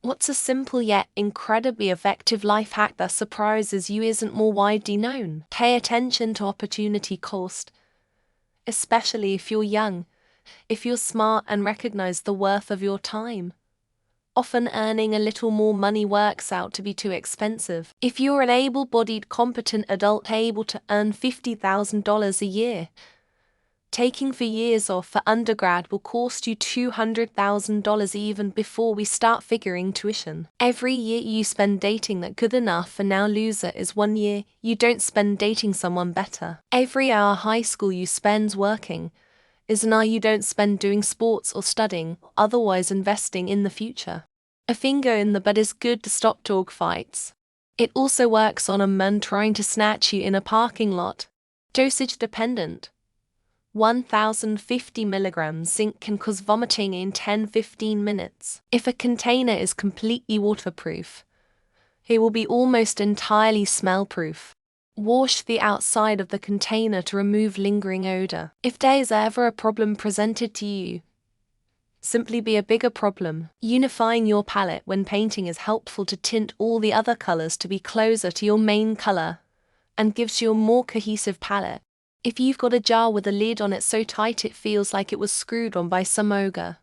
What's a simple yet incredibly effective life hack that surprises you isn't more widely known? Pay attention to opportunity cost, especially if you're young, if you're smart and recognize the worth of your time. Often earning a little more money works out to be too expensive. If you're an able-bodied, competent adult able to earn $50,000 a year, taking 4 years off for undergrad will cost you $200,000 even before we start figuring tuition. Every year you spend dating that good enough and now loser is 1 year you don't spend dating someone better. Every hour high school you spend working is an hour you don't spend doing sports or studying, or otherwise investing in the future. A finger in the butt is good to stop dog fights. It also works on a man trying to snatch you in a parking lot. Dosage dependent. 1050 milligrams zinc can cause vomiting in 10-15 minutes. If a container is completely waterproof, it will be almost entirely smell-proof. Wash the outside of the container to remove lingering odor. If there is ever a problem presented to you, simply be a bigger problem. Unifying your palette when painting is helpful to tint all the other colors to be closer to your main color and gives you a more cohesive palette. If you've got a jar with a lid on it so tight it feels like it was screwed on by some ogre,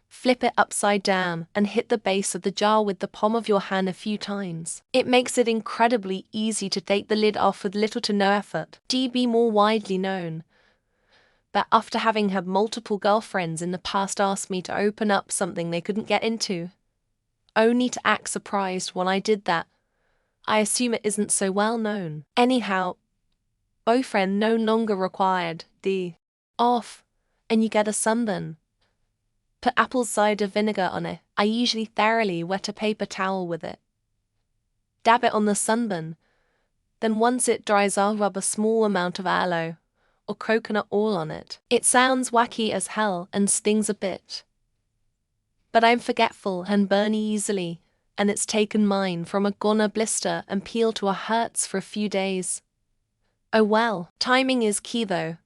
flip it upside down and hit the base of the jar with the palm of your hand a few times. It makes it incredibly easy to take the lid off with little to no effort. Be more widely known, but after having had multiple girlfriends in the past asked me to open up something they couldn't get into, only to act surprised when I did that. I assume it isn't so well known. Anyhow, boyfriend no longer required. Off, and you get a sunburn. Put apple cider vinegar on it. I usually thoroughly wet a paper towel with it. Dab it on the sunburn. Then once it dries I'll rub a small amount of aloe or coconut oil on it. It sounds wacky as hell and stings a bit, but I'm forgetful and burn easily, and it's taken mine from a goner blister and peel to a hurts for a few days. Oh well, timing is key though.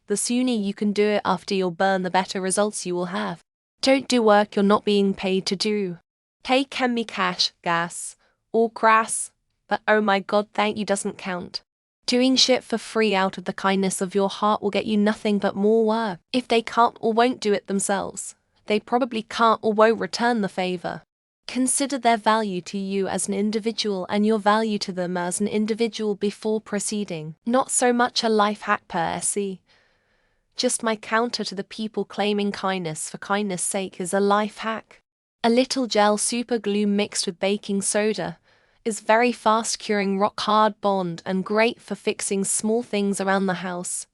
The sooner you can do it after you'll burn, the better results you will have. Don't do work you're not being paid to do. Pay can be cash, gas, or grass, but oh my god, thank you doesn't count. Doing shit for free out of the kindness of your heart will get you nothing but more work. If they can't or won't do it themselves, they probably can't or won't return the favor. Consider their value to you as an individual and your value to them as an individual before proceeding. Not so much a life hack per se. Just my counter to the people claiming kindness for kindness' sake is a life hack. A little gel super glue mixed with baking soda is very fast curing rock hard bond and great for fixing small things around the house.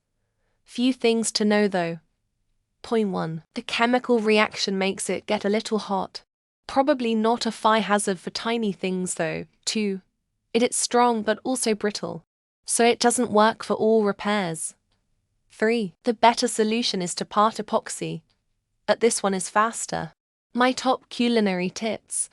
Few things to know though. Point 1. The chemical reaction makes it get a little hot. Probably not a fire hazard for tiny things though. 2. It's strong but also brittle, so it doesn't work for all repairs. 3. The better solution is to part epoxy, but this one is faster. My top culinary tips: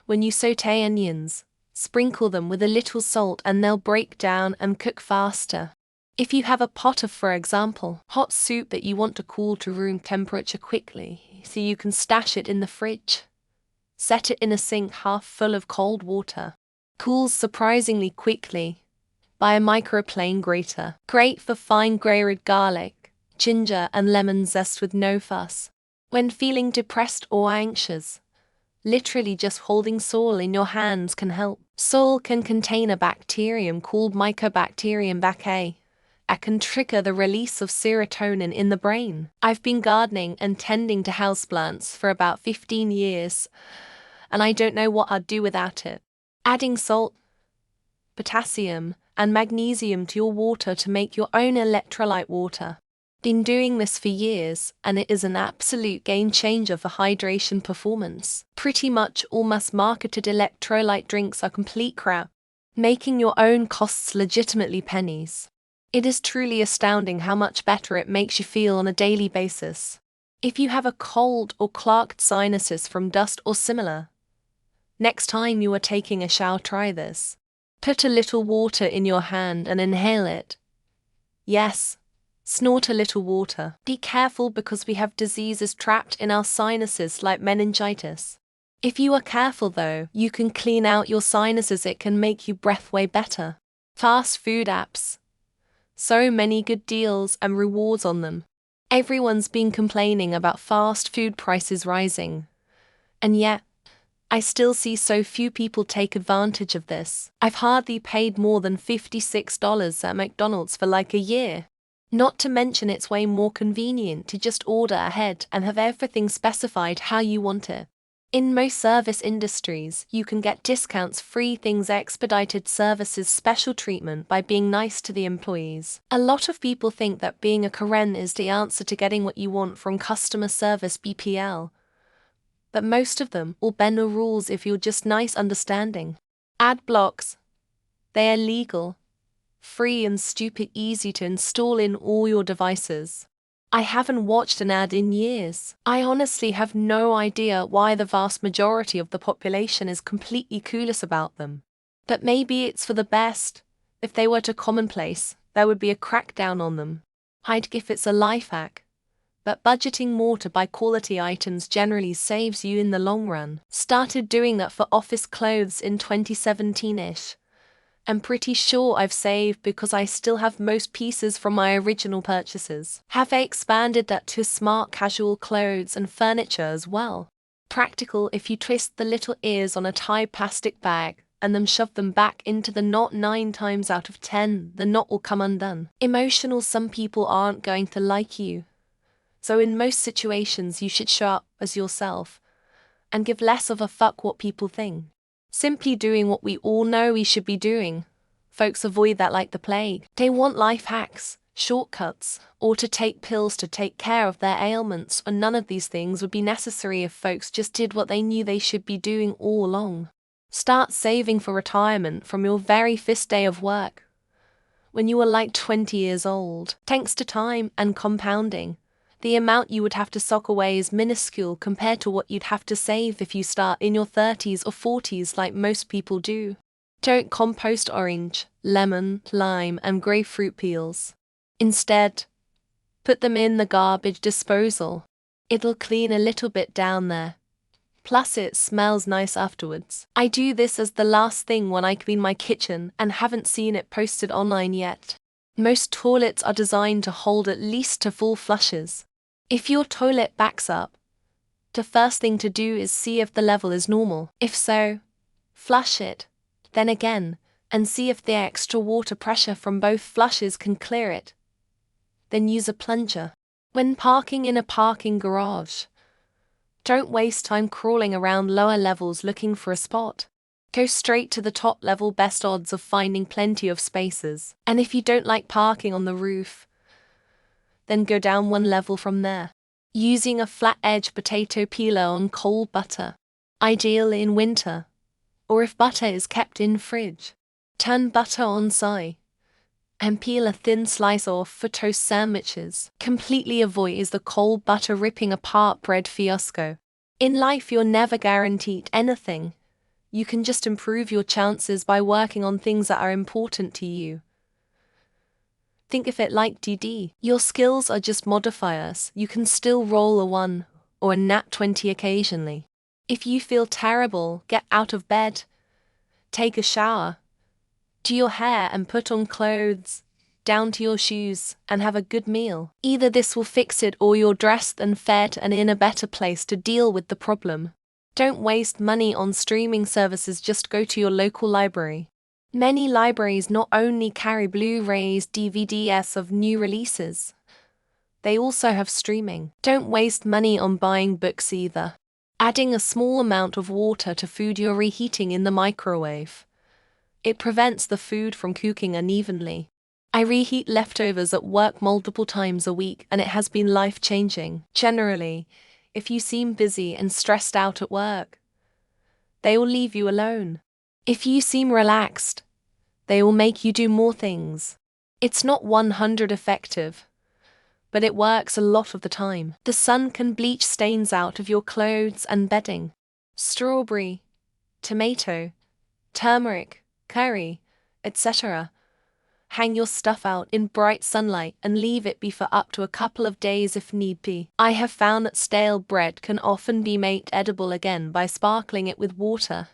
when you saute onions, sprinkle them with a little salt and they'll break down and cook faster. If you have a pot of, for example, hot soup that you want to cool to room temperature quickly so you can stash it in the fridge, set it in a sink half full of cold water. Cools surprisingly quickly. Buy a microplane grater. Great for fine grated garlic, ginger and lemon zest with no fuss. When feeling depressed or anxious, literally just holding soil in your hands can help. Soil can contain a bacterium called Mycobacterium vaccae. It can trigger the release of serotonin in the brain. I've been gardening and tending to houseplants for about 15 years, and I don't know what I'd do without it. Adding salt, potassium, and magnesium to your water to make your own electrolyte water. Been doing this for years, and it is an absolute game changer for hydration performance. Pretty much all mass-marketed electrolyte drinks are complete crap. Making your own costs legitimately pennies. It is truly astounding how much better it makes you feel on a daily basis. If you have a cold or clogged sinuses from dust or similar, next time you are taking a shower, try this. Put a little water in your hand and inhale it. Yes, snort a little water. Be careful because we have diseases trapped in our sinuses like meningitis. If you are careful though, you can clean out your sinuses. It can make you breathe way better. Fast food apps. So many good deals and rewards on them. Everyone's been complaining about fast food prices rising. And yet, I still see so few people take advantage of this. I've hardly paid more than $56 at McDonald's for like a year. Not to mention it's way more convenient to just order ahead and have everything specified how you want it. In most service industries, you can get discounts, free things, expedited services, special treatment by being nice to the employees. A lot of people think that being a Karen is the answer to getting what you want from customer service BPL. But most of them will bend the rules if you're just nice, understanding. Ad blocks. They are legal, free and stupid easy to install in all your devices. I haven't watched an ad in years. I honestly have no idea why the vast majority of the population is completely clueless about them. But maybe it's for the best. If they were to commonplace, there would be a crackdown on them. I'd give it's a life hack. But budgeting more to buy quality items generally saves you in the long run. Started doing that for office clothes in 2017-ish. I'm pretty sure I've saved because I still have most pieces from my original purchases. Have I expanded that to smart casual clothes and furniture as well? Practical if you twist the little ears on a tie plastic bag and then shove them back into the knot 9 times out of 10, the knot will come undone. Emotional, some people aren't going to like you. So in most situations you should show up as yourself and give less of a fuck what people think. Simply doing what we all know we should be doing. Folks avoid that like the plague. They want life hacks, shortcuts, or to take pills to take care of their ailments, and none of these things would be necessary if folks just did what they knew they should be doing all along. Start saving for retirement from your very first day of work. When you were like 20 years old, thanks to time and compounding, the amount you would have to sock away is minuscule compared to what you'd have to save if you start in your 30s or 40s like most people do. Don't compost orange, lemon, lime, and grapefruit peels. Instead, put them in the garbage disposal. It'll clean a little bit down there. Plus it smells nice afterwards. I do this as the last thing when I clean my kitchen and haven't seen it posted online yet. Most toilets are designed to hold at least 2 full flushes. If your toilet backs up, the first thing to do is see if the level is normal. If so, flush it, then again, and see if the extra water pressure from both flushes can clear it. Then use a plunger. When parking in a parking garage, don't waste time crawling around lower levels looking for a spot. Go straight to the top level, best odds of finding plenty of spaces. And if you don't like parking on the roof, then go down 1 level from there. Using a flat-edge potato peeler on cold butter. Ideal in winter, or if butter is kept in fridge. Turn butter on high and peel a thin slice off for toast sandwiches. Completely avoid the cold butter ripping apart bread fiasco. In life you're never guaranteed anything. You can just improve your chances by working on things that are important to you. Think of it like DD. Your skills are just modifiers. You can still roll a 1 or a nat 20 occasionally. If you feel terrible, get out of bed, take a shower, do your hair and put on clothes, down to your shoes, and have a good meal. Either this will fix it or you're dressed and fed and in a better place to deal with the problem. Don't waste money on streaming services, just go to your local library. Many libraries not only carry Blu-rays, DVDs of new releases, they also have streaming. Don't waste money on buying books either. Adding a small amount of water to food you're reheating in the microwave. It prevents the food from cooking unevenly. I reheat leftovers at work multiple times a week and it has been life-changing. Generally, if you seem busy and stressed out at work, they will leave you alone. If you seem relaxed, they will make you do more things. It's not 100% effective, but it works a lot of the time. The sun can bleach stains out of your clothes and bedding. Strawberry, tomato, turmeric, curry, etc. Hang your stuff out in bright sunlight and leave it be for up to a couple of days if need be. I have found that stale bread can often be made edible again by sparkling it with water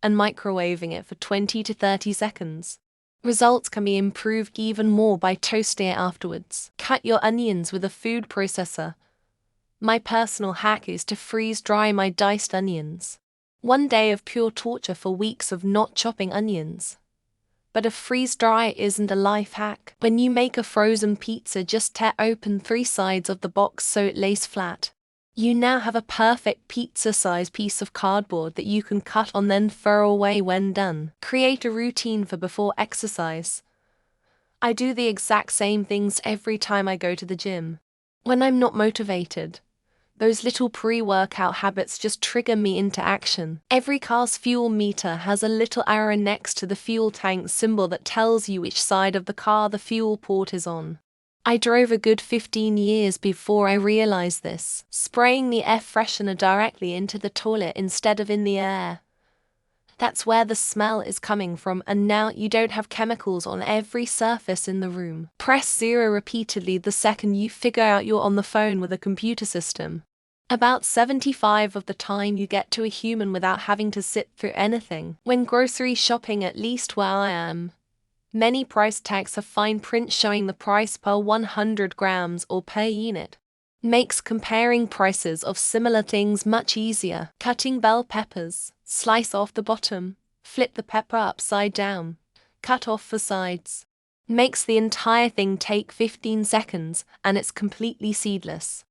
and microwaving it for 20 to 30 seconds. Results can be improved even more by toasting it afterwards. Cut your onions with a food processor. My personal hack is to freeze dry my diced onions. One day of pure torture for weeks of not chopping onions. But a freeze dry isn't a life hack. When you make a frozen pizza, just tear open 3 sides of the box so it lays flat. You now have a perfect pizza-sized piece of cardboard that you can cut on then throw away when done. Create a routine for before exercise. I do the exact same things every time I go to the gym. When I'm not motivated, those little pre-workout habits just trigger me into action. Every car's fuel meter has a little arrow next to the fuel tank symbol that tells you which side of the car the fuel port is on. I drove a good 15 years before I realized this. Spraying the air freshener directly into the toilet instead of in the air. That's where the smell is coming from, and now you don't have chemicals on every surface in the room. Press 0 repeatedly the second you figure out you're on the phone with a computer system. About 75% of the time you get to a human without having to sit through anything. When grocery shopping, at least where I am, many price tags have fine print showing the price per 100 grams or per unit. Makes comparing prices of similar things much easier. Cutting bell peppers. Slice off the bottom, flip the pepper upside down, cut off the sides. Makes the entire thing take 15 seconds, and it's completely seedless.